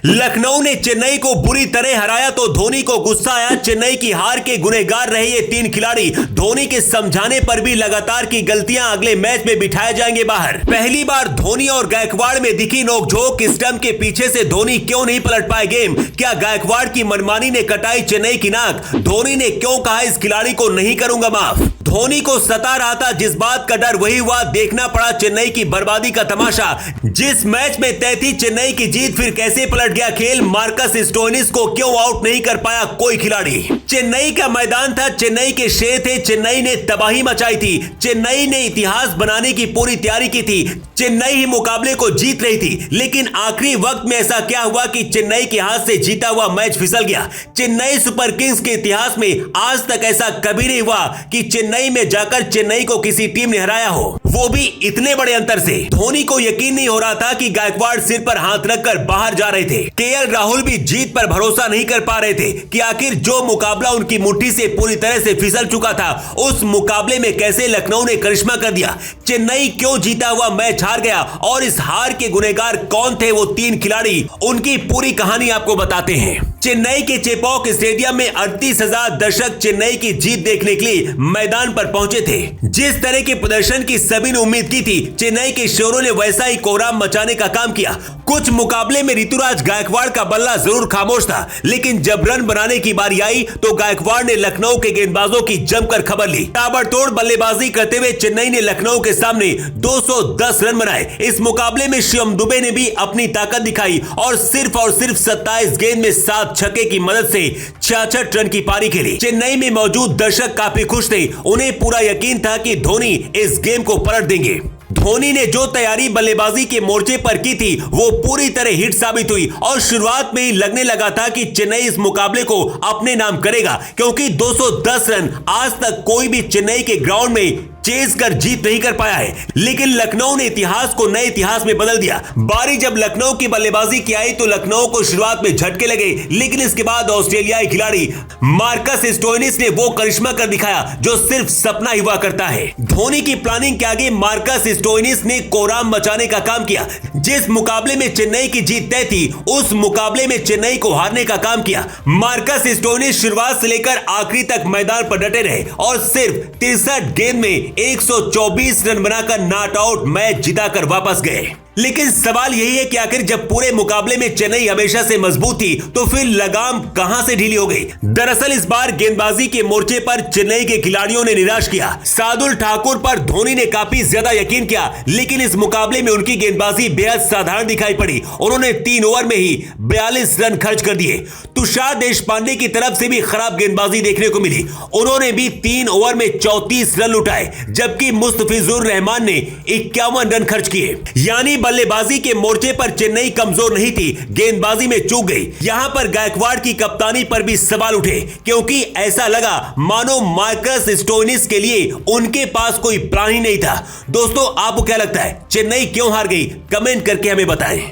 लखनऊ ने चेन्नई को बुरी तरह हराया तो धोनी को गुस्सा आया। चेन्नई की हार के गुनहगार रहे ये तीन खिलाड़ी। धोनी के समझाने पर भी लगातार की गलतियां अगले मैच में बिठाए जाएंगे बाहर। पहली बार धोनी और गायकवाड़ में दिखी नोकझोंक। स्टंप के पीछे से धोनी क्यों नहीं पलट पाए गेम? क्या गायकवाड़ की मनमानी ने कटाई चेन्नई की नाक? धोनी ने क्यों कहा इस खिलाड़ी को नहीं करूंगा माफ? धोनी को सता रहा था जिस बात का डर वही हुआ। देखना पड़ा चेन्नई की बर्बादी का तमाशा। जिस मैच में तय थी चेन्नई की जीत, फिर कैसे पलट गया खेल? मार्कस स्टोइनिस को क्यों आउट नहीं कर पाया कोई खिलाड़ी? चेन्नई का मैदान था, चेन्नई के शेर थे, चेन्नई ने तबाही मचाई थी। चेन्नई ने इतिहास बनाने की पूरी तैयारी की थी। चेन्नई ही मुकाबले को जीत रही थी, लेकिन आखिरी वक्त में ऐसा क्या हुआ कि चेन्नई के हाथ से जीता हुआ मैच फिसल गया। चेन्नई सुपर किंग्स के इतिहास में आज तक ऐसा कभी नहीं हुआ कि चेन्नई में जाकर चेन्नई को किसी टीम ने हराया हो, वो भी इतने बड़े अंतर से। धोनी को यकीन नहीं हो रहा था कि गायकवाड़ सिर पर हाथ रखकर बाहर जा रहे थे। केएल राहुल भी जीत पर भरोसा नहीं कर पा रहे थे कि आखिर जो मुकाबला उनकी मुट्ठी से पूरी तरह से फिसल चुका था, उस मुकाबले में कैसे लखनऊ ने करिश्मा कर दिया। चेन्नई क्यों जीता हुआ मैच हार गया और इस हार के गुनहगार कौन थे वो तीन खिलाड़ी, उनकी पूरी कहानी आपको बताते हैं। चेन्नई के चेपॉक स्टेडियम में 38,000 दर्शक चेन्नई की जीत देखने के लिए मैदान पर पहुंचे थे। जिस तरह के प्रदर्शन की सभी ने उम्मीद की थी, चेन्नई के शेरों ने वैसा ही कोहराम मचाने का काम किया। कुछ मुकाबले में ऋतुराज गायकवाड़ का बल्ला जरूर खामोश था, लेकिन जब रन बनाने की बारी आई तो गायकवाड़ ने लखनऊ के गेंदबाजों की जमकर खबर ली। ताबड़तोड़ बल्लेबाजी करते हुए चेन्नई ने लखनऊ के सामने 210 रन बनाए। इस मुकाबले में शिवम दुबे ने भी अपनी ताकत दिखाई और सिर्फ 27 गेंद में 7 छक्के की मदद से 66 रन की पारी खेली। चेन्नई में मौजूद दर्शक काफी खुश थे। उन्हें पूरा यकीन था कि धोनी इस गेम को पलट देंगे। धोनी ने जो तैयारी बल्लेबाजी के मोर्चे पर की थी वो पूरी तरह हिट साबित हुई और शुरुआत में ही लगने लगा था कि चेन्नई इस मुकाबले को अपने नाम करेगा, क्योंकि 210 रन आज तक कोई भी चेन्नई के ग्राउंड में चेज कर जीत नहीं कर पाया है। लेकिन लखनऊ ने इतिहास को नए इतिहास में बदल दिया। बारी जब लखनऊ की बल्लेबाजी की आई तो लखनऊ को शुरुआत में झटके लगे, लेकिन इसके बाद ऑस्ट्रेलियाई खिलाड़ी मार्कस स्टोइनिस ने वो करिश्मा कर दिखाया जो सिर्फ सपना ही हुआ करता है। धोनी की प्लानिंग के आगे मार्कस स्टोइनिस ने कोहराम मचाने का काम किया। जिस मुकाबले में चेन्नई की जीत तय थी, उस मुकाबले में चेन्नई को हारने का काम किया। मार्कस स्टोइनिस शुरुआत से लेकर आखिरी तक मैदान पर डटे रहे और सिर्फ 63 गेंद में 124 रन बनाकर नॉट आउट मैच जिताकर वापस गए। लेकिन सवाल यही है कि आखिर जब पूरे मुकाबले में चेन्नई हमेशा से मजबूत थी तो फिर लगाम कहां से ढीली हो गई? दरअसल इस बार गेंदबाजी के मोर्चे पर चेन्नई के खिलाड़ियों ने निराश किया। शार्दुल ठाकुर पर धोनी ने काफी ज्यादा यकीन किया, लेकिन इस मुकाबले में उनकी गेंदबाजी बेहद साधारण दिखाई पड़ी। उन्होंने 3 ओवर में ही 42 रन खर्च कर दिए। तुषार देशपांडे की तरफ से भी खराब गेंदबाजी देखने को मिली। उन्होंने भी 3 ओवर में 34 रन लुटाए, जबकि मुस्तफिजुर रहमान ने 51 रन खर्च किए। यानी बल्लेबाजी के मोर्चे पर चेन्नई कमजोर नहीं थी, गेंदबाजी में चूक गई। यहां पर गायकवाड़ की कप्तानी पर भी सवाल उठे, क्योंकि ऐसा लगा मानो मार्कस स्टोइनिस के लिए उनके पास कोई प्लान ही नहीं था। दोस्तों, आपको क्या लगता है चेन्नई क्यों हार गई? कमेंट करके हमें बताएं।